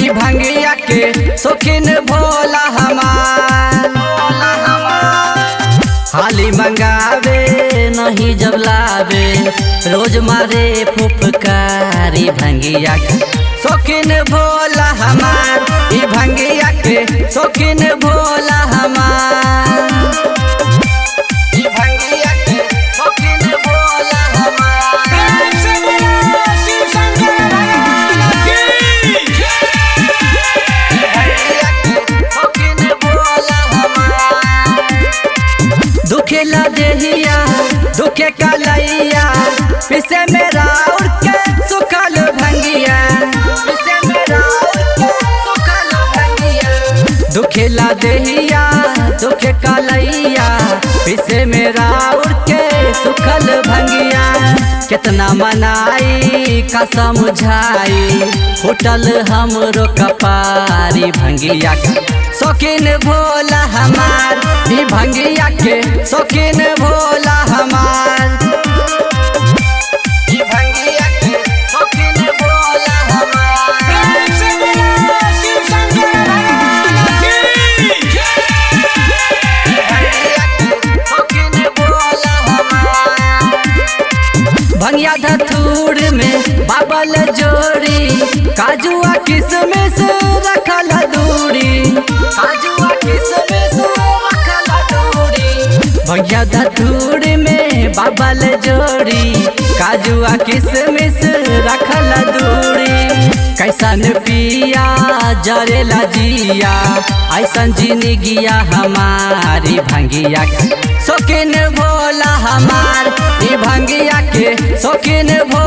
ई भंगिया के शौकीन भोला हमार। हाली मंगावे नहीं जब लावे रोज मारे फुफकारी भंगिया के शौकीन भोला हमार। ई भंगिया के शौकीन भोला हमार। ई भंगिया के शौकीन भोला हमार। दुखेला देहिया दुखे कलैया पिसे मेरा उड़ के सुखल भंगिया। पिसे मेरा उड़ के सुखल भंगिया। दुखेला देहिया दुखे कलैया पिसे मेरा उड़ के सुखल भंगिया। कितना मनाई का समझाई होटल हमरो कपारी भंगिया के शौकीन भोला हमार। ई भंगिया के शौकीन भोला हमार। ई भंगिया के शौकीन भोला हमार। भंगिया धतूर में बाबल जोड़ी काजुआ किसमिस रखल दूरी। काजुआ किसमिस रखल दूरी। भंगिया धतूर में बाबल जोड़ी काजुआ किसमिस रखल दूरी। कैसन पिया जरेला जिया ऐसन जिंदगिया हमारी भंगिया के शौकीन भोला हमार। ई भंगिया के शौकीन भोला